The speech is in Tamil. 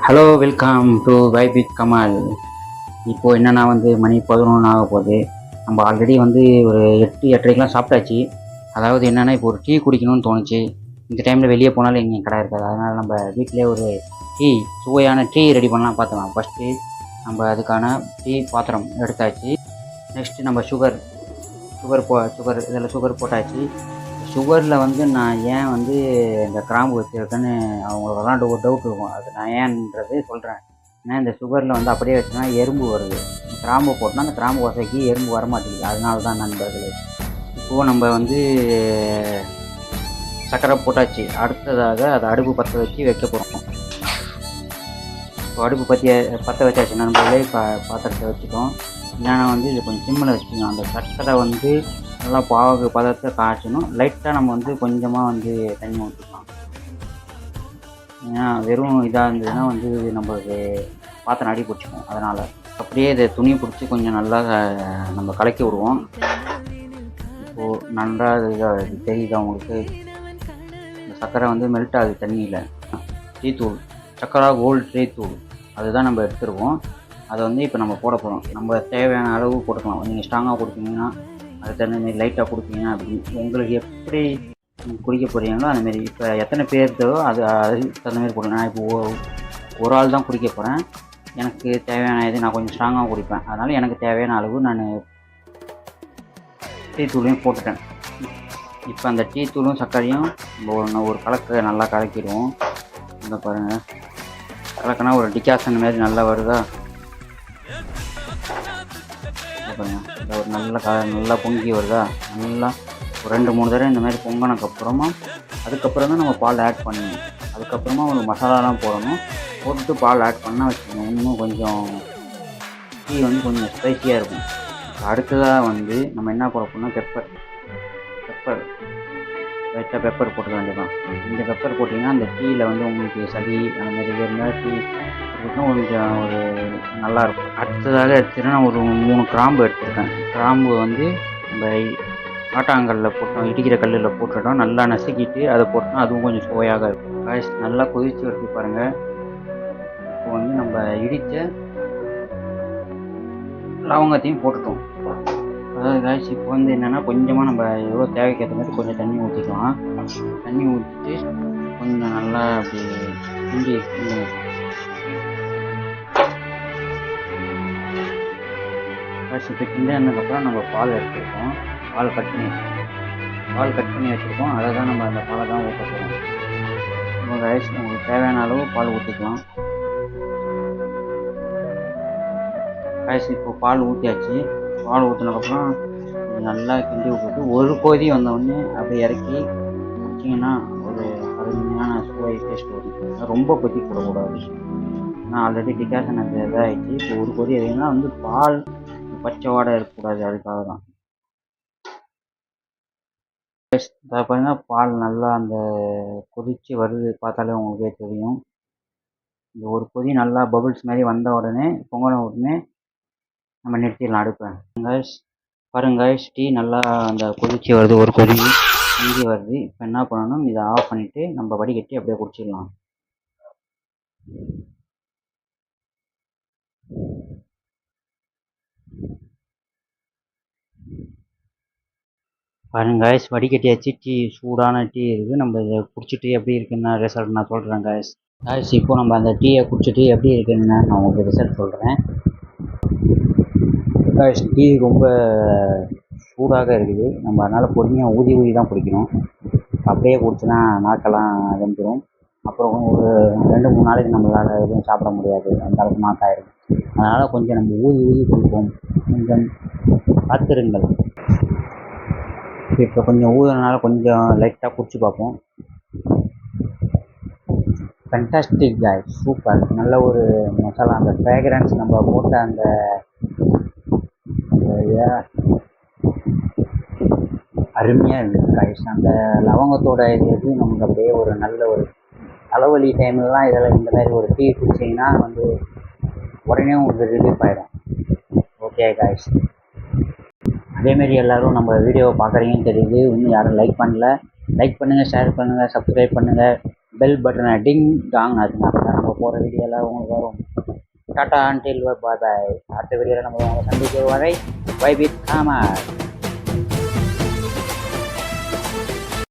Hello, welcome to vibe with Kamal. இப்போது என்னென்னா மணி 11 ஆக போகுது. நம்ம ஆல்ரெடி ஒரு 8-8:30க்கெலாம் சாப்பிட்டாச்சு. அதாவது என்னென்னா, இப்போ ஒரு டீ குடிக்கணும்னு தோணுச்சு. இந்த டைமில் வெளியே போனாலும் எங்கேயும் கடை இருக்காது. அதனால் நம்ம வீட்டிலே ஒரு சுவையான டீ ரெடி பண்ணலாம் பார்த்துக்கலாம். ஃபஸ்ட்டு நம்ம அதுக்கான டீ பாத்திரம் எடுத்தாச்சு. நெக்ஸ்ட்டு நம்ம சுகர் இதில் சுகர் போட்டாச்சு. சுகரில் நான் ஏன் இந்த கிராம்பு வச்சுருக்கேன்னு அவங்களுக்கெல்லாம் ஒரு டவுட் இருக்கும். அது நான் ஏன்ன்றது சொல்கிறேன். ஏன்னா இந்த சுகரில் அப்படியே வச்சுன்னா எறும்பு வருது. கிராம்பு போட்டோன்னா அந்த கிராம்பு வசைக்கு எறும்பு வரமாட்டேங்குது. அதனால தான் நண்பர்களே. இப்போது நம்ம சர்க்கரை போட்டாச்சு. அடுத்ததாக அதை அடுப்பு பற்ற வச்சு வைக்க போகிறோம். இப்போ அடுப்பு பற்ற வச்சாச்சு நண்பர்களே. பாத்திரத்தை வச்சுட்டோம். இல்லைன்னா இது கொஞ்சம் சிம்மில் வச்சுக்கணும். அந்த சர்க்கரை நல்லா பாகு பதத்தை காய்ச்சணும். லைட்டாக நம்ம கொஞ்சமாக தண்ணி ஊற்றிக்கலாம். ஏன்னா வெறும் இதாக இருந்ததுன்னா நம்மளுக்கு பாத்திரம் அடி பிடிச்சிக்கும். அதனால் அப்படியே இதை துணி பிடிச்சி கொஞ்சம் நல்லா நம்ம கலக்கி விடுவோம். இப்போது நல்லா இதாக தெரியுது அவங்களுக்கு. இந்த சர்க்கரை மெல்ட் ஆகுது தண்ணியில். டீத்தூள், சர்க்கரை கோல்டு டீத்தூள் அதுதான் நம்ம எடுத்துருவோம். அதை இப்போ நம்ம போட போகிறோம். நம்ம தேவையான அளவு போட்டுக்கலாம். நீங்கள் ஸ்ட்ராங்காக கொடுத்தீங்கன்னா அது தகுந்தமாரி, லைட்டாக கொடுத்தீங்கன்னா அப்படி உங்களுக்கு எப்படி குடிக்க போகிறீங்களோ அந்தமாரி. இப்போ எத்தனை பேர்த்தோ அதுக்கு தகுந்தமாரி போடுங்க. நான் இப்போ ஒரு ஆள் தான் குடிக்க போகிறேன். எனக்கு தேவையான இது நான் கொஞ்சம் ஸ்ட்ராங்காக குடிப்பேன். அதனால் எனக்கு தேவையான அளவு நான் டீ தூளையும் போட்டுட்டேன். இப்போ அந்த டீ தூளும் சர்க்கரையும் ஒரு கலக்க நல்லா கலக்கிடுவோம். இந்த பாருங்கள், கலக்கினா ஒரு டிகாஷன் மாதிரி நல்லா வருதா பாருங்கள். ஒரு நல்லா பொங்கி வருதா. நல்லா ஒரு 2-3 தடவை இந்த மாதிரி பொங்கினதுக்கப்புறமா அதுக்கப்புறம் தான் நம்ம பால் ஆட் பண்ணணும். அதுக்கப்புறமா ஒரு மசாலாலாம் போடணும். போட்டுட்டு பால் ஆட் பண்ணால் வச்சுக்கணும். இன்னும் கொஞ்சம் டீ கொஞ்சம் ஸ்பைஸியாக இருக்கும். அடுத்ததாக நம்ம என்ன போட போனால் பெப்பர் லைட்டாக பெப்பர் போட்டுக்க வேண்டியதான். இந்த பெப்பர் போட்டிங்கன்னா அந்த டீயில் உங்களுக்கு சளி அந்த மாதிரி இருந்தால் டீ கொஞ்சம் ஒரு நல்லாயிருக்கும். அடுத்ததாக எடுத்துகிட்டா நான் ஒரு 3 கிராம்பு எடுத்துருக்கேன். கிராம்பு நம்ம ஆட்டாங்கல்லில் போட்டோம், இடிக்கிற கல்லில் போட்டுட்டோம். நல்லா நசுக்கிட்டு அதை போட்டோம்னா அதுவும் கொஞ்சம் சுவையாக இருக்கும். காய்ஸ் நல்லா கொதித்து வருது பாருங்கள். இப்போ நம்ம இடித்த லவங்கத்தையும் போட்டுட்டோம். அதாவது காய்ஸ் இப்போ என்னென்னா கொஞ்சமாக நம்ம எவ்வளோ தேவைக்கு ஏற்ற மாதிரி கொஞ்சம் தண்ணி ஊற்றிக்கலாம். தண்ணி ஊற்றிட்டு கொஞ்சம் நல்லா அப்படி கிண்டி இப்போ கிண்டினதுக்கப்புறம் நம்ம பால் எடுத்துருக்கோம். பால் கட் பண்ணி வச்சுருக்கோம். அதை தான் நம்ம அந்த பாலை தான் ஊற்ற போகிறோம். உங்கள் ரைஸ் உங்களுக்கு தேவையான அளவு பால் ஊற்றிக்கலாம். ரைஸ் இப்போ பால் ஊற்றியாச்சு. பால் ஊற்றினதுக்கப்புறம் நல்லா கிண்டி விட்டுட்டு ஒரு கொதி வந்தோடனே அப்படியே இறக்கி குடிச்சிங்கன்னா ஒரு அருமையான சுவை டேஸ்ட் வரும். ரொம்ப கொதி போடக்கூடாது. நான் ஆல்ரெடி டிகாஷன் அது இதாகிடுச்சு. இப்போ ஒரு கொதி எதுனா பால் பச்சை வாடை இருக்கக்கூடாது. அதுக்காக தான் பாருங்க. பால் நல்லா அந்த கொதித்து வருது. பார்த்தாலே உங்களுக்கே தெரியும். இந்த ஒரு கொதி நல்லா பபுள்ஸ் மாதிரி வந்த உடனே பொங்கன உடனே நம்ம நிறுத்திடலாம் அடுப்பை. பாருங்க டீ நல்லா அந்த கொதிச்சு வருது. ஒரு கொதி இஞ்சி வருது. இப்போ என்ன பண்ணணும், இதை ஆஃப் பண்ணிவிட்டு நம்ம வடிகட்டி அப்படியே குடிச்சிடலாம். பாருங்க வடிகட்டியாச்சு. டீ சூடான டீ இருக்குது. நம்ம இதை குடிச்சிட்டு எப்படி இருக்குன்னு ரிசல்ட் நான் சொல்கிறேன் காய்ஸ். இப்போ நம்ம அந்த டீயை குடிச்சிட்டு எப்படி இருக்குன்னு நான் உங்களுக்கு ரிசல்ட் சொல்கிறேன். டீ ரொம்ப சூடாக இருக்குது. நம்ம அதனால் பொறுமையாக ஊதி தான் குடிக்கணும். அப்படியே குடிச்சுன்னா நாக்கெல்லாம் வெந்துடும். அப்புறம் ஒரு 2-3 நாளைக்கு நம்மளால் எதுவும் சாப்பிட முடியாது. அந்த அளவுக்கு நாக்காயிடும். அதனால் கொஞ்சம் நம்ம ஊதி குடிப்போம். கொஞ்சம் காத்திருங்கள். இப்போ கொஞ்சம் ஊதுனால கொஞ்சம் லைட்டாக குடிச்சு பார்ப்போம். Fantastic guys, super. நல்ல ஒரு மசாலா, அந்த ஃப்ராக்ரன்ஸ் நம்ம போட்ட அந்த அருமையாக இருக்குது காய்ஸ். அந்த லவங்கத்தோட இது நமக்கு அப்படியே ஒரு நல்ல ஒரு தலைவலி டைம்லலாம் இதில் இந்த மாதிரி ஒரு டீ குடிச்சிங்கன்னா உடனே உங்களுக்கு ரிலீஃப் ஆகிடும். ஓகே காய்ஸ், அதேமாரி எல்லோரும் நம்ம வீடியோவை பார்க்குறீங்கன்னு தெரியுது. இன்னும் யாரும் லைக் பண்ணல. லைக் பண்ணுங்கள், ஷேர் பண்ணுங்கள், சப்ஸ்கிரைப் பண்ணுங்கள். பெல் பட்டனை டிங் டாங் அதுனா நம்ம போகிற வீடியோலாம் உங்களுக்கு வரும். டாட்டா அன்டில் பாய் பாய். அடுத்த வீடியோவில் நம்ம உங்களை சந்திக்க வரை பை வித் காமர்.